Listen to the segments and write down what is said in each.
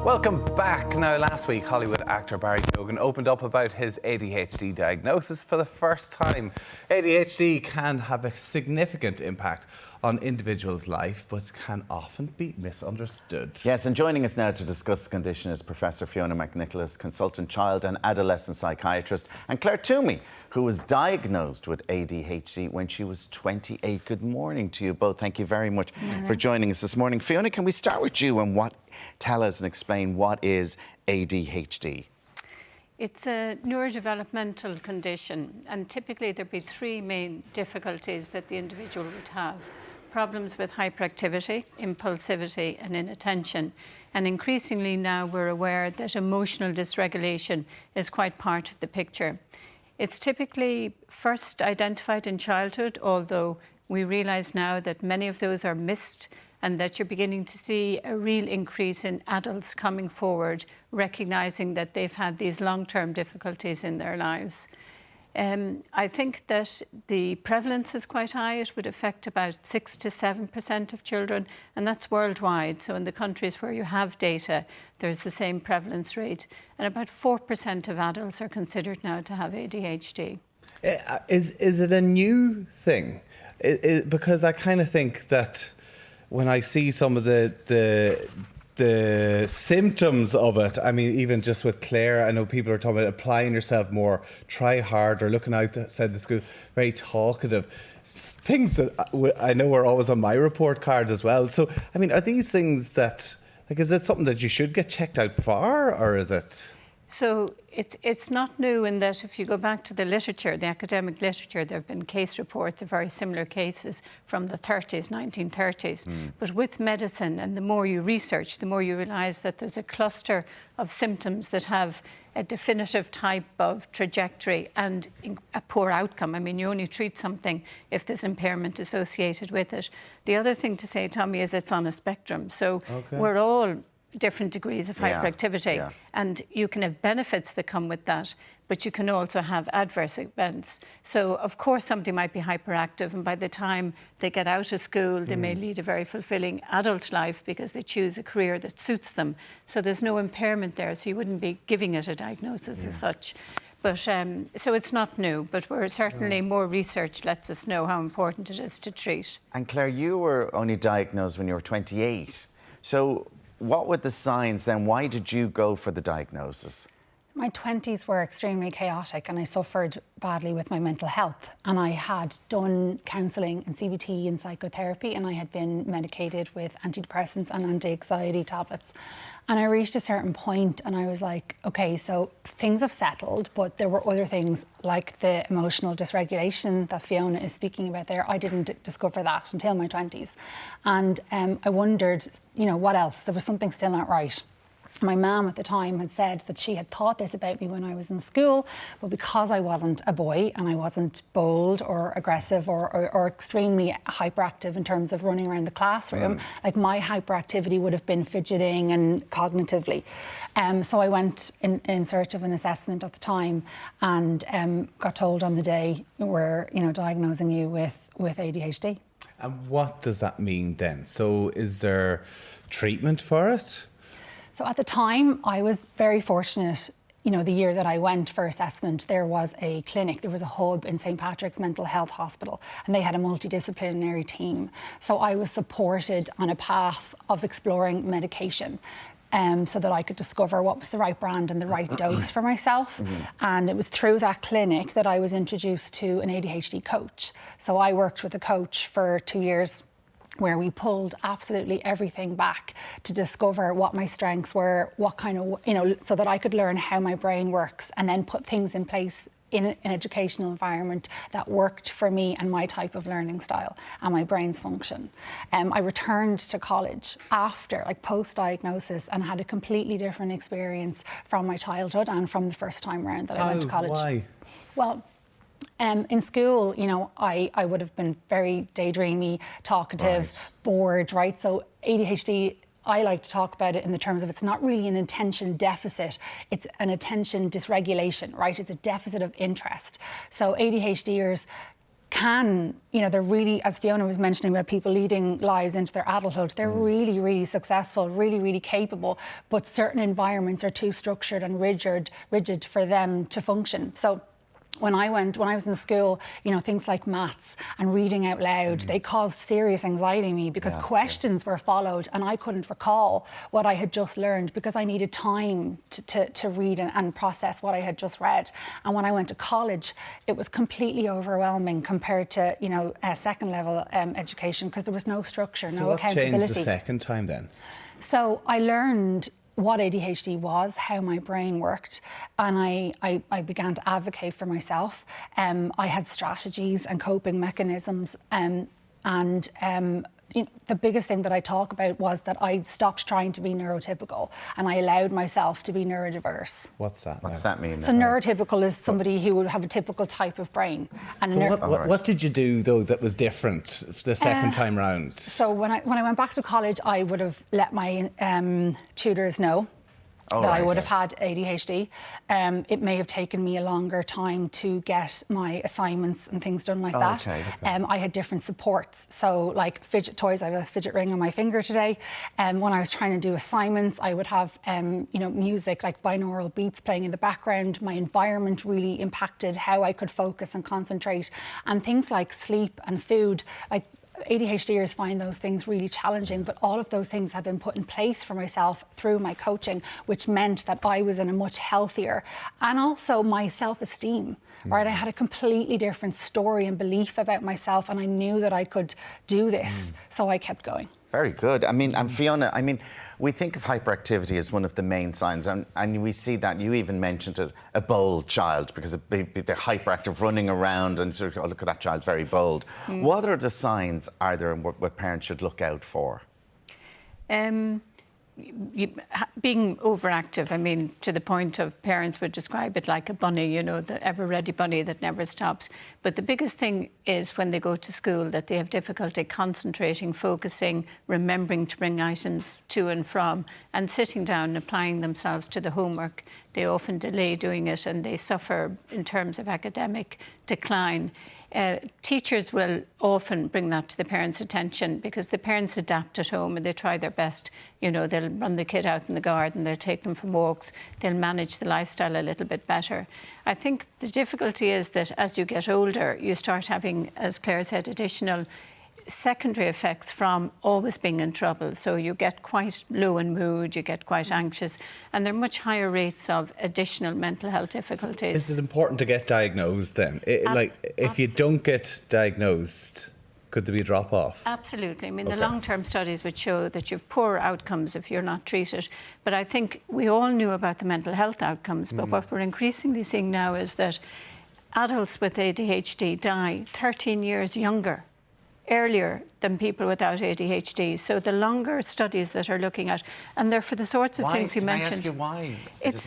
Welcome back. Now, last week, Hollywood actor Barry Keoghan opened up about his ADHD diagnosis for the first time. ADHD can have a significant impact on individuals' life, but can often be misunderstood. Yes, and joining us now to discuss the condition is Professor Fiona McNicholas, consultant child and adolescent psychiatrist, and Claire Twomey, who was diagnosed with ADHD when she was 28. Good morning to you both. Thank you very much for joining us this morning. Fiona, can we start with you and tell us and explain what is ADHD? It's a neurodevelopmental condition, and typically there'd be three main difficulties that the individual would have. Problems with hyperactivity, impulsivity and inattention. And increasingly now we're aware that emotional dysregulation is quite part of the picture. It's typically first identified in childhood, although we realise now that many of those are missed and that you're beginning to see a real increase in adults coming forward, recognising that they've had these long-term difficulties in their lives. I think that the prevalence is quite high. It would affect about 6 to 7% of children, and that's worldwide. So in the countries where you have data, there's the same prevalence rate. And about 4% of adults are considered now to have ADHD. Is it a new thing? Because I kind of think that when I see some of the symptoms of it, I mean, even just with Claire, I know people are talking about applying yourself more, try harder, looking outside the school, very talkative. Things that I know are always on my report card as well. So, I mean, are these things that, like, is it something that you should get checked out for, or is it? So it's not new in that if you go back to the literature, the academic literature, there have been case reports of very similar cases from the 30s, 1930s. But with medicine, and the more you research, the more you realise that there's a cluster of symptoms that have a definitive type of trajectory and a poor outcome. I mean, you only treat something if there's impairment associated with it. The other thing to say, Tommy, is it's on a spectrum. So we're all different degrees of hyperactivity, and you can have benefits that come with that, but you can also have adverse events. So of course somebody might be hyperactive, and by the time they get out of school they may lead a very fulfilling adult life because they choose a career that suits them. So there's no impairment there, so you wouldn't be giving it a diagnosis as such. But so it's not new, but we're certainly more research lets us know how important it is to treat. And Claire, you were only diagnosed when you were 28. So what were the signs then? Why did you go for the diagnosis? My 20s were extremely chaotic and I suffered badly with my mental health. And I had done counselling and CBT and psychotherapy, and I had been medicated with antidepressants and anti-anxiety tablets. And I reached a certain point and I was like, okay, so things have settled, but there were other things like the emotional dysregulation that Fiona is speaking about there. I didn't discover that until my 20s. And I wondered, you know, what else? There was something still not right. My mum at the time had said that she had thought this about me when I was in school, but because I wasn't a boy and I wasn't bold or aggressive or extremely hyperactive in terms of running around the classroom, like my hyperactivity would have been fidgeting and cognitively. So I went in search of an assessment at the time and got told on the day, we're diagnosing you with ADHD. And what does that mean then? So is there treatment for it? So at the time, I was very fortunate. You know, the year that I went for assessment, there was a clinic, there was a hub in St. Patrick's Mental Health Hospital, and they had a multidisciplinary team. So I was supported on a path of exploring medication, so that I could discover what was the right brand and the right dose for myself. And it was through that clinic that I was introduced to an ADHD coach. So I worked with a coach for 2 years, where we pulled absolutely everything back to discover what my strengths were, what kind of, so that I could learn how my brain works and then put things in place in an educational environment that worked for me and my type of learning style and my brain's function. I returned to college after, like post-diagnosis, and had a completely different experience from my childhood and from the first time around that I went to college. Why? Well, in school, I would have been very daydreamy, talkative, bored, right? So ADHD, I like to talk about it in the terms of it's not really an attention deficit, it's an attention dysregulation, right? It's a deficit of interest. So ADHDers can, you know, they're really, as Fiona was mentioning about people leading lives into their adulthood, they're really, really successful, really, really capable, but certain environments are too structured and rigid for them to function. So when I was in school, you know, things like maths and reading out loud, they caused serious anxiety in me because questions were followed and I couldn't recall what I had just learned because I needed time to read and process what I had just read. And when I went to college, it was completely overwhelming compared to, you know, second level education because there was no structure, no accountability. So what changed the second time then? So I learned what ADHD was, how my brain worked, and I began to advocate for myself. I had strategies and coping mechanisms, you know, the biggest thing that I talk about was that I stopped trying to be neurotypical and I allowed myself to be neurodiverse. What's that? What's that mean? So neurotypical is somebody who would have a typical type of brain. And so what did you do though that was different the second time round? So when I went back to college, I would have let my tutors know that I would have had ADHD. It may have taken me a longer time to get my assignments and things done like that. Okay. I had different supports. So like fidget toys, I have a fidget ring on my finger today. When I was trying to do assignments, I would have you know, music like binaural beats playing in the background. My environment really impacted how I could focus and concentrate. And things like sleep and food, like ADHDers find those things really challenging, but all of those things have been put in place for myself through my coaching, which meant that I was in a much healthier, and also my self-esteem, right? I had a completely different story and belief about myself, and I knew that I could do this, so I kept going. Very good. I mean, and Fiona, I mean, we think of hyperactivity as one of the main signs, and we see that you even mentioned it, a bold child, because they're hyperactive, running around, and sort of, oh, look at that child's very bold. What are the signs are there, and what parents should look out for? Being overactive, I mean, to the point of parents would describe it like a bunny, you know, the ever-ready bunny that never stops. But the biggest thing is when they go to school that they have difficulty concentrating, focusing, remembering to bring items to and from, and sitting down and applying themselves to the homework. They often delay doing it and they suffer in terms of academic decline. Teachers will often bring that to the parents' attention because the parents adapt at home and they try their best. You know, they'll run the kid out in the garden, they'll take them for walks, they'll manage the lifestyle a little bit better. I think the difficulty is that as you get older, you start having, as Claire said, additional secondary effects from always being in trouble. So you get quite low in mood, you get quite anxious, and there are much higher rates of additional mental health difficulties. Is it important to get diagnosed then? If you don't get diagnosed, could there be a drop-off? Absolutely. I mean, the long-term studies would show that you have poor outcomes if you're not treated. But I think we all knew about the mental health outcomes, but what we're increasingly seeing now is that adults with ADHD die 13 years younger, earlier than people without ADHD. So the longer studies that are looking at, and they're for the sorts of things you mentioned. Can I ask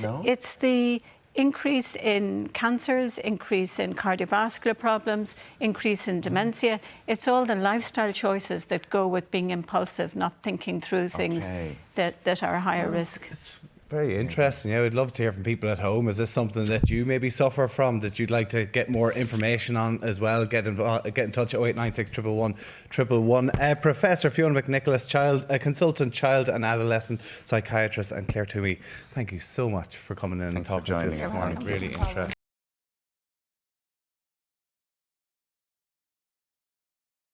you why? It's the increase in cancers, increase in cardiovascular problems, increase in dementia. It's all the lifestyle choices that go with being impulsive, not thinking through things that are higher risk. It's very interesting. Yeah, we'd love to hear from people at home. Is this something that you maybe suffer from, that you'd like to get more information on as well? Get in touch at 0896 111. Professor Fiona McNicholas, a consultant child and adolescent psychiatrist, and Claire Twomey, thank you so much for coming in and talking to us this morning. Really interesting.